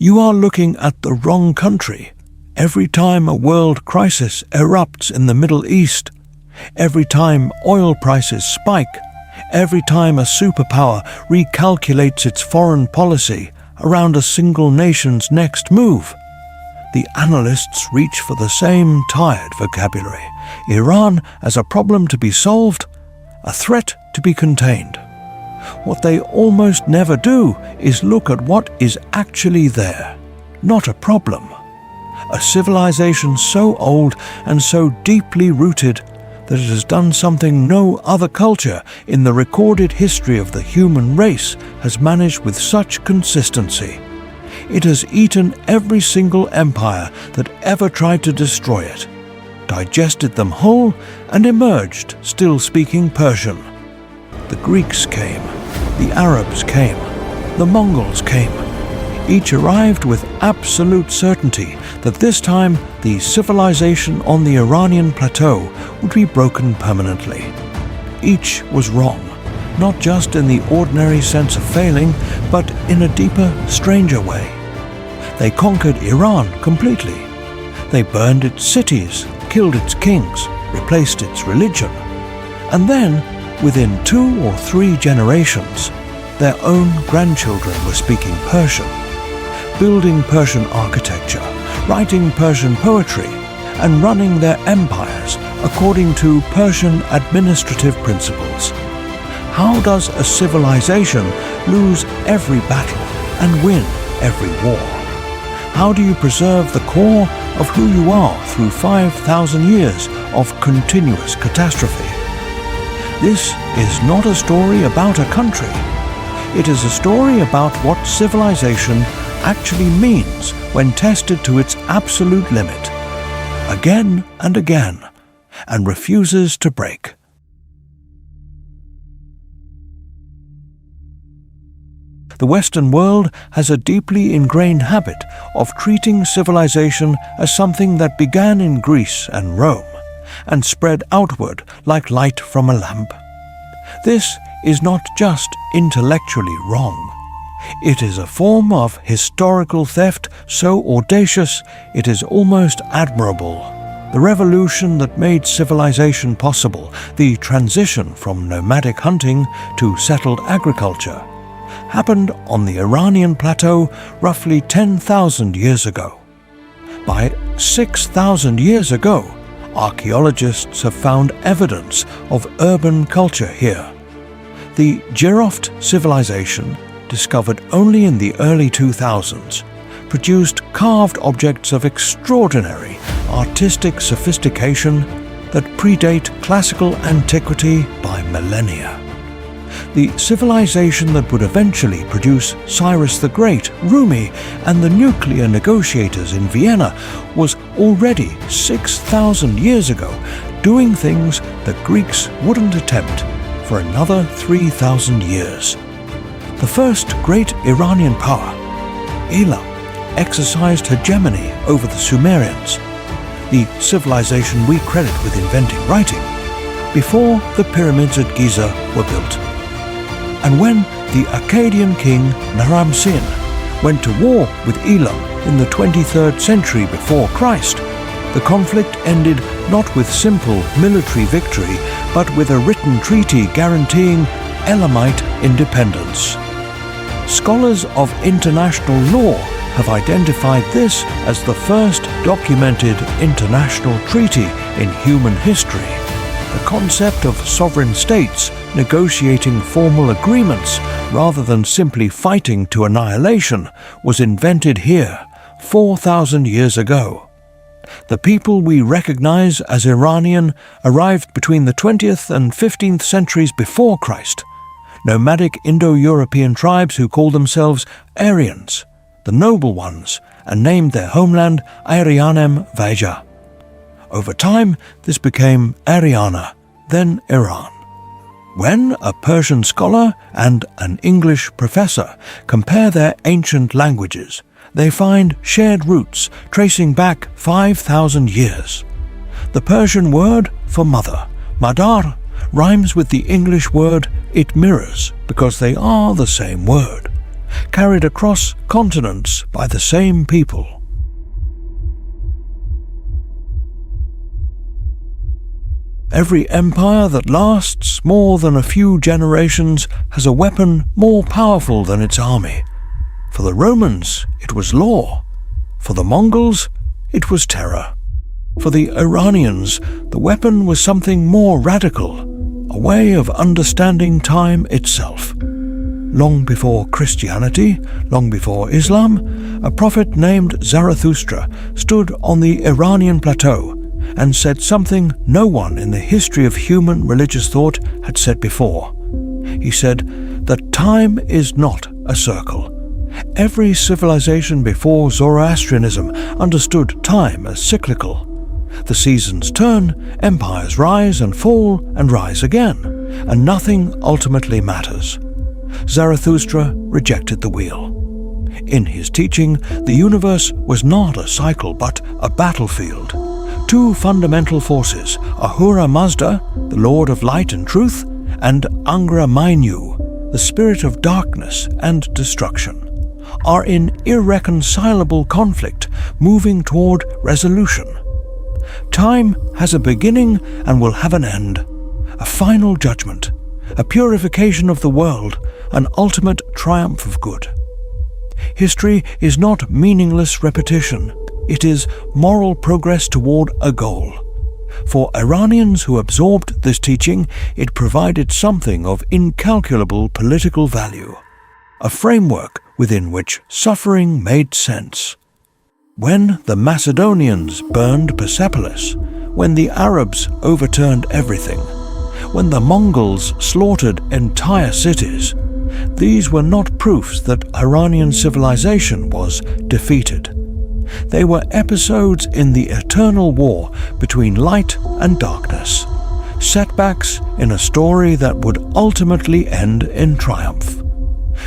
You are looking at the wrong country. Every time a world crisis erupts in the Middle East, every time oil prices spike, every time a superpower recalculates its foreign policy around a single nation's next move, the analysts reach for the same tired vocabulary. Iran as a problem to be solved, a threat to be contained. What they almost never do is look at what is actually there, not a problem. A civilization so old and so deeply rooted that it has done something no other culture in the recorded history of the human race has managed with such consistency. It has eaten every single empire that ever tried to destroy it, digested them whole, and emerged still speaking Persian. The Greeks came, the Arabs came, the Mongols came. Each arrived with absolute certainty that this time the civilization on the Iranian plateau would be broken permanently. Each was wrong, not just in the ordinary sense of failing, but in a deeper, stranger way. They conquered Iran completely. They burned its cities, killed its kings, replaced its religion. And then, within 2 or 3 generations, their own grandchildren were speaking Persian, building Persian architecture, writing Persian poetry, and running their empires according to Persian administrative principles. How does a civilization lose every battle and win every war? How do you preserve the core of who you are through 5,000 years of continuous catastrophe? This is not a story about a country. It is a story about what civilization actually means when tested to its absolute limit, again and again, and refuses to break. The Western world has a deeply ingrained habit of treating civilization as something that began in Greece and Rome and spread outward like light from a lamp. This is not just intellectually wrong. It is a form of historical theft so audacious it is almost admirable. The revolution that made civilization possible, the transition from nomadic hunting to settled agriculture, happened on the Iranian plateau roughly 10,000 years ago. By 6,000 years ago, archaeologists have found evidence of urban culture here. The Jiroft civilization, discovered only in the early 2000s, produced carved objects of extraordinary artistic sophistication that predate classical antiquity by millennia. The civilization that would eventually produce Cyrus the Great, Rumi, and the nuclear negotiators in Vienna was already 6,000 years ago doing things the Greeks wouldn't attempt for another 3,000 years. The first great Iranian power, Elam, exercised hegemony over the Sumerians, the civilization we credit with inventing writing, before the pyramids at Giza were built. And when the Akkadian king Naram-Sin went to war with Elam in the 23rd century before Christ, the conflict ended not with simple military victory, but with a written treaty guaranteeing Elamite independence. Scholars of international law have identified this as the first documented international treaty in human history. The concept of sovereign states negotiating formal agreements rather than simply fighting to annihilation was invented here 4,000 years ago. The people we recognize as Iranian arrived between the 20th and 15th centuries before Christ, nomadic Indo-European tribes who called themselves Aryans, the noble ones, and named their homeland Iranian Vaja. Over time, this became Ariana, then Iran. When a Persian scholar and an English professor compare their ancient languages, they find shared roots tracing back 5,000 years. The Persian word for mother, madar, rhymes with the English word it mirrors because they are the same word. carried across continents by the same people. Every empire that lasts more than a few generations has a weapon more powerful than its army. For the Romans, it was law. For the Mongols, it was terror. For the Iranians, the weapon was something more radical, a way of understanding time itself. Long before Christianity, long before Islam, a prophet named Zarathustra stood on the Iranian plateau and said something no one in the history of human religious thought had said before. He said that time is not a circle. Every civilization before Zoroastrianism understood time as cyclical. The seasons turn, empires rise and fall and rise again, and nothing ultimately matters. Zarathustra rejected the wheel. In his teaching, the universe was not a cycle but a battlefield. Two fundamental forces, Ahura Mazda, the Lord of Light and Truth, and Angra Mainyu, the spirit of darkness and destruction, are in irreconcilable conflict, moving toward resolution. Time has a beginning and will have an end, a final judgment, a purification of the world, an ultimate triumph of good. History is not meaningless repetition. It is moral progress toward a goal. For Iranians who absorbed this teaching, it provided something of incalculable political value, a framework within which suffering made sense. When the Macedonians burned Persepolis, when the Arabs overturned everything, when the Mongols slaughtered entire cities, these were not proofs that Iranian civilization was defeated. They were episodes in the eternal war between light and darkness, setbacks in a story that would ultimately end in triumph.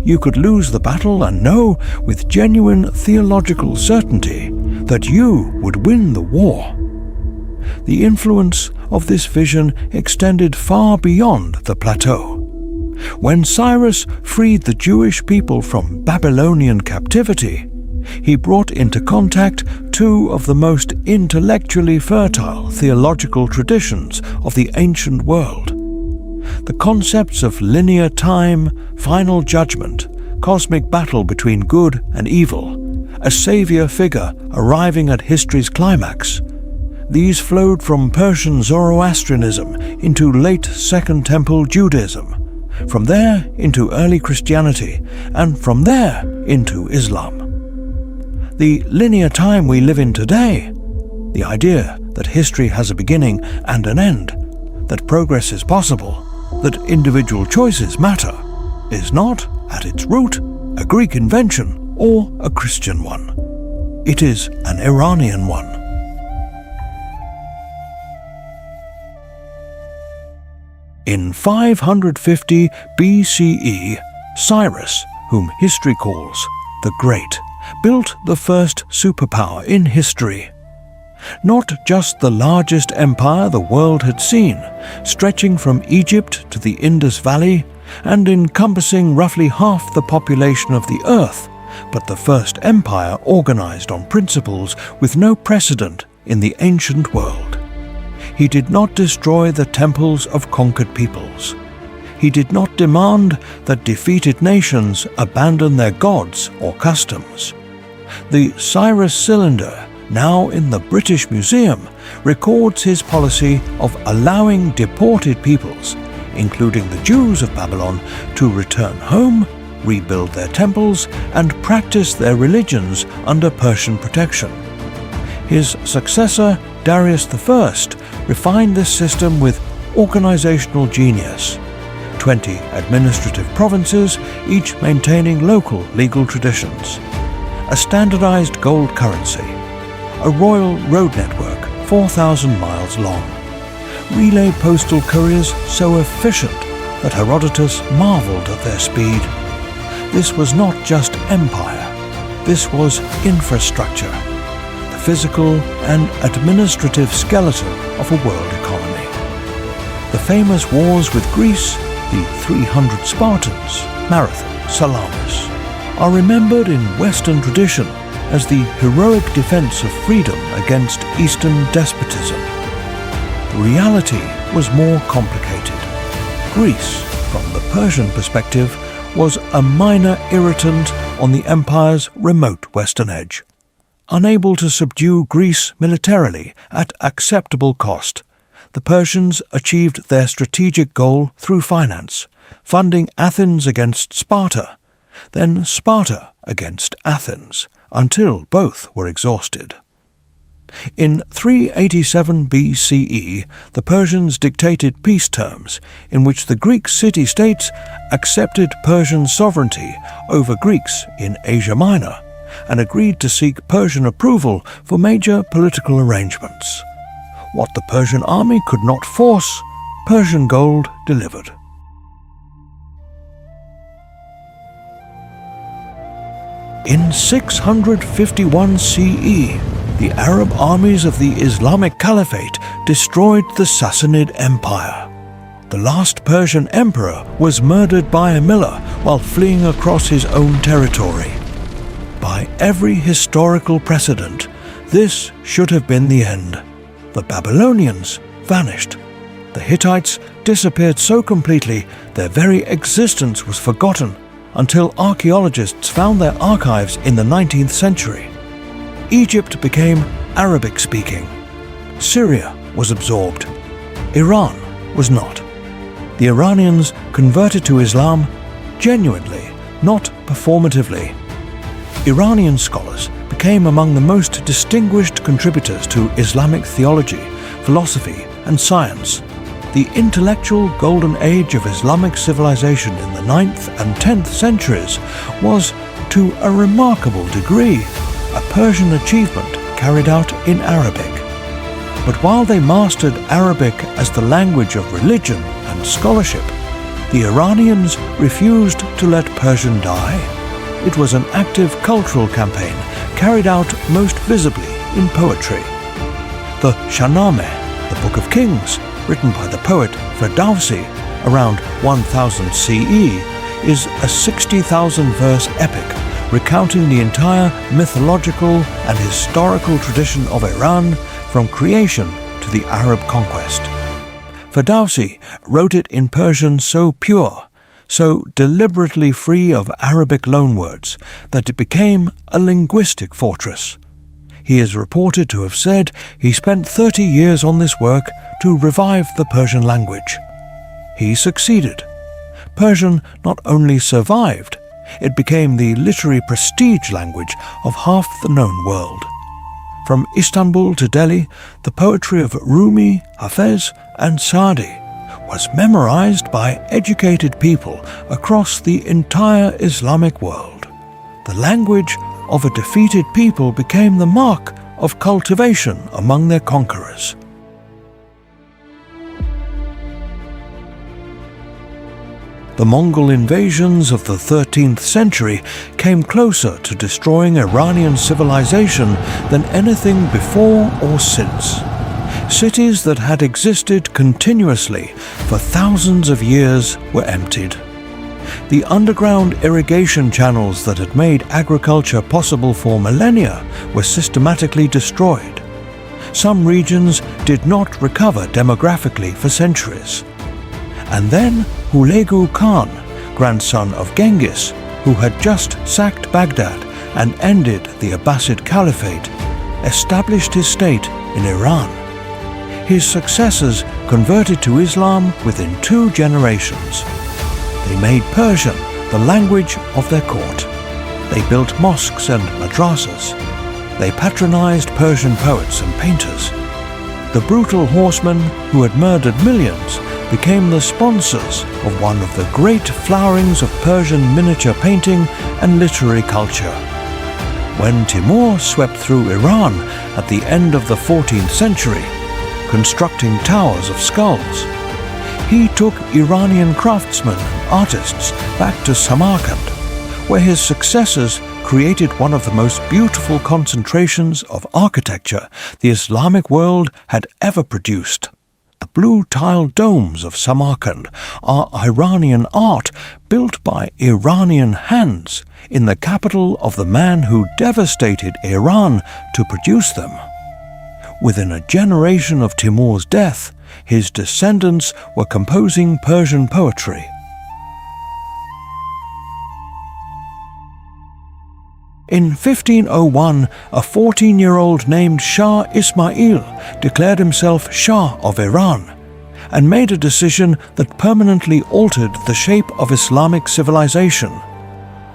You could lose the battle and know with genuine theological certainty that you would win the war. The influence of this vision extended far beyond the plateau. When Cyrus freed the Jewish people from Babylonian captivity, he brought into contact two of the most intellectually fertile theological traditions of the ancient world. The concepts of linear time, final judgment, cosmic battle between good and evil, a savior figure arriving at history's climax. These flowed from Persian Zoroastrianism into late Second Temple Judaism, from there into early Christianity, and from there into Islam. The linear time we live in today, the idea that history has a beginning and an end, that progress is possible, that individual choices matter, is not, at its root, a Greek invention or a Christian one. It is an Iranian one. In 550 BCE, Cyrus, whom history calls the Great, built the first superpower in history. Not just the largest empire the world had seen, stretching from Egypt to the Indus Valley and encompassing roughly half the population of the earth, but the first empire organized on principles with no precedent in the ancient world. He did not destroy the temples of conquered peoples. He did not demand that defeated nations abandon their gods or customs. The Cyrus cylinder, now in the British Museum, records his policy of allowing deported peoples, including the Jews of Babylon, to return home, rebuild their temples, and practice their religions under Persian protection. His successor, Darius I, refined this system with organizational genius. 20 administrative provinces, each maintaining local legal traditions. A standardized gold currency. A royal road network 4,000 miles long. Relay postal couriers so efficient that Herodotus marveled at their speed. This was not just empire. This was infrastructure. The physical and administrative skeleton of a world economy. The famous wars with Greece, the 300 Spartans, Marathon, Salamis. are remembered in Western tradition as the heroic defense of freedom against Eastern despotism. The reality was more complicated. Greece, from the Persian perspective, was a minor irritant on the empire's remote western edge. Unable to subdue Greece militarily at acceptable cost, the Persians achieved their strategic goal through finance, funding Athens against Sparta, then Sparta against Athens, until both were exhausted. In 387 BCE, the Persians dictated peace terms in which the Greek city-states accepted Persian sovereignty over Greeks in Asia Minor and agreed to seek Persian approval for major political arrangements. What the Persian army could not force, Persian gold delivered. In 651 CE, the Arab armies of the Islamic Caliphate destroyed the Sassanid Empire. The last Persian emperor was murdered by a miller while fleeing across his own territory. By every historical precedent, this should have been the end. The Babylonians vanished. The Hittites disappeared so completely their very existence was forgotten until archaeologists found their archives in the 19th century. Egypt became Arabic-speaking. Syria was absorbed. Iran was not. The Iranians converted to Islam genuinely, not performatively. Iranian scholars became among the most distinguished contributors to Islamic theology, philosophy, and science. The intellectual golden age of Islamic civilization in the 9th and 10th centuries was, to a remarkable degree, a Persian achievement carried out in Arabic. But while they mastered Arabic as the language of religion and scholarship, the Iranians refused to let Persian die. It was an active cultural campaign carried out most visibly in poetry. The Shahnameh, the Book of Kings, written by the poet Ferdowsi around 1000 CE, is a 60,000-verse epic recounting the entire mythological and historical tradition of Iran from creation to the Arab conquest. Ferdowsi wrote it in Persian so pure, so deliberately free of Arabic loanwords, that it became a linguistic fortress. He is reported to have said he spent 30 years on this work to revive the Persian language. He succeeded. Persian not only survived, it became the literary prestige language of half the known world. From Istanbul to Delhi, the poetry of Rumi, Hafez, and Saadi was memorized by educated people across the entire Islamic world. The language of a defeated people became the mark of cultivation among their conquerors. The Mongol invasions of the 13th century came closer to destroying Iranian civilization than anything before or since. Cities that had existed continuously for thousands of years were emptied. The underground irrigation channels that had made agriculture possible for millennia were systematically destroyed. Some regions did not recover demographically for centuries. And then Hulagu Khan, grandson of Genghis, who had just sacked Baghdad and ended the Abbasid Caliphate, established his state in Iran. His successors converted to Islam within 2 generations. They made Persian the language of their court. They built mosques and madrasas. They patronized Persian poets and painters. The brutal horsemen who had murdered millions became the sponsors of one of the great flowerings of Persian miniature painting and literary culture. When Timur swept through Iran at the end of the 14th century, constructing towers of skulls, he took Iranian craftsmen and artists back to Samarkand, where his successors created one of the most beautiful concentrations of architecture the Islamic world had ever produced. The blue tile domes of Samarkand are Iranian art built by Iranian hands in the capital of the man who devastated Iran to produce them. Within a generation of Timur's death, his descendants were composing Persian poetry. In 1501, a 14-year-old named Shah Ismail declared himself Shah of Iran and made a decision that permanently altered the shape of Islamic civilization.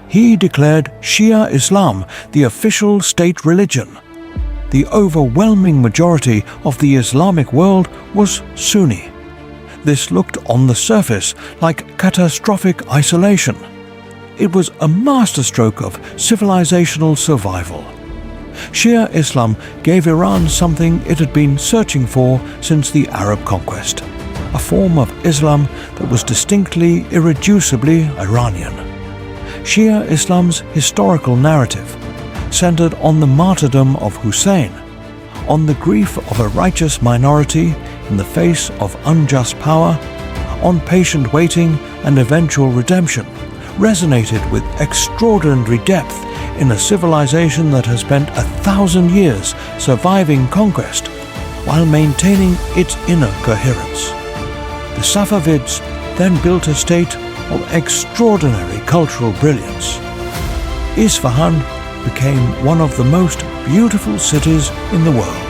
He declared Shia Islam the official state religion. The overwhelming majority of the Islamic world was Sunni. This looked on the surface like catastrophic isolation. It was a masterstroke of civilizational survival. Shia Islam gave Iran something it had been searching for since the Arab conquest, a form of Islam that was distinctly, irreducibly Iranian. Shia Islam's historical narrative centered on the martyrdom of Hussein, on the grief of a righteous minority in the face of unjust power, on patient waiting and eventual redemption, resonated with extraordinary depth in a civilization that has spent 1,000 years surviving conquest while maintaining its inner coherence. The Safavids then built a state of extraordinary cultural brilliance. Isfahan became one of the most beautiful cities in the world.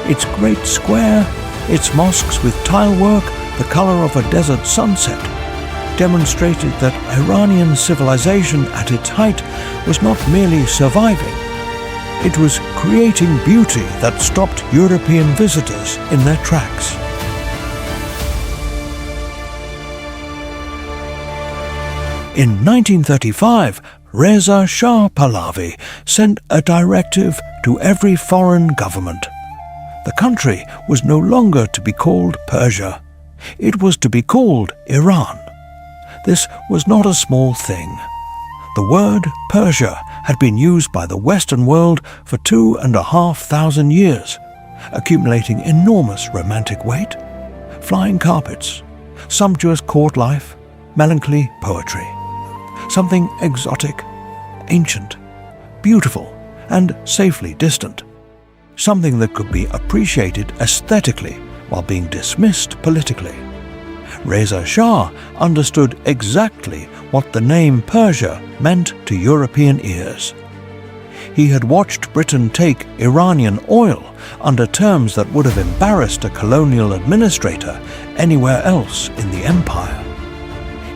Its great square, its mosques with tilework the color of a desert sunset, demonstrated that Iranian civilization at its height was not merely surviving, it was creating beauty that stopped European visitors in their tracks. In 1935, Reza Shah Pahlavi sent a directive to every foreign government. The country was no longer to be called Persia. It was to be called Iran. This was not a small thing. The word Persia had been used by the Western world for 2,500 years, accumulating enormous romantic weight, flying carpets, sumptuous court life, melancholy poetry. Something exotic, ancient, beautiful, and safely distant. Something that could be appreciated aesthetically while being dismissed politically. Reza Shah understood exactly what the name Persia meant to European ears. He had watched Britain take Iranian oil under terms that would have embarrassed a colonial administrator anywhere else in the empire.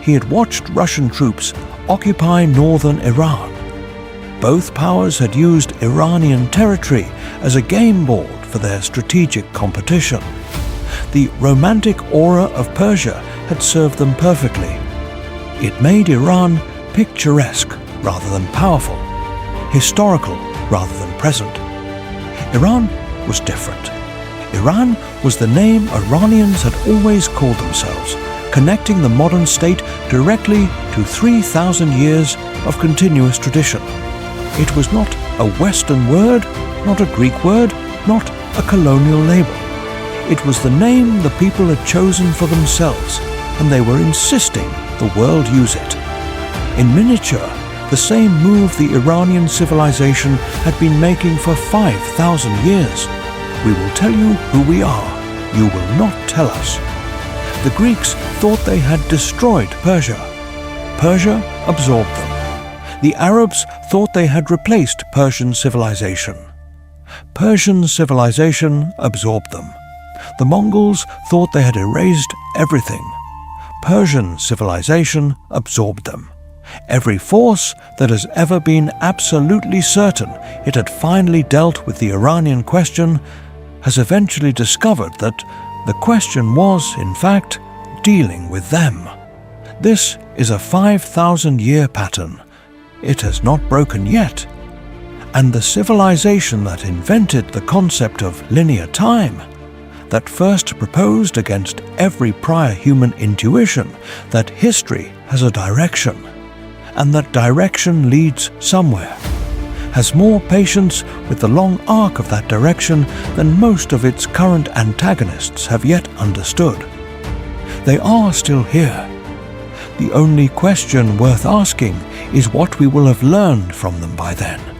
He had watched Russian troops occupy northern Iran. Both powers had used Iranian territory as a game board for their strategic competition. The romantic aura of Persia had served them perfectly. It made Iran picturesque rather than powerful, historical rather than present. Iran was different. Iran was the name Iranians had always called themselves, connecting the modern state directly to 3,000 years of continuous tradition. It was not a Western word, not a Greek word, not a colonial label. It was the name the people had chosen for themselves, and they were insisting the world use it. In miniature, the same move the Iranian civilization had been making for 5,000 years. We will tell you who we are. You will not tell us. The Greeks thought they had destroyed Persia. Persia absorbed them. The Arabs thought they had replaced Persian civilization. Persian civilization absorbed them. The Mongols thought they had erased everything. Persian civilization absorbed them. Every force that has ever been absolutely certain it had finally dealt with the Iranian question has eventually discovered that the question was, in fact, dealing with them. This is a 5,000-year pattern. It has not broken yet. And the civilization that invented the concept of linear time, that first proposed against every prior human intuition that history has a direction, and that direction leads somewhere, has more patience with the long arc of that direction than most of its current antagonists have yet understood. They are still here. The only question worth asking is what we will have learned from them by then.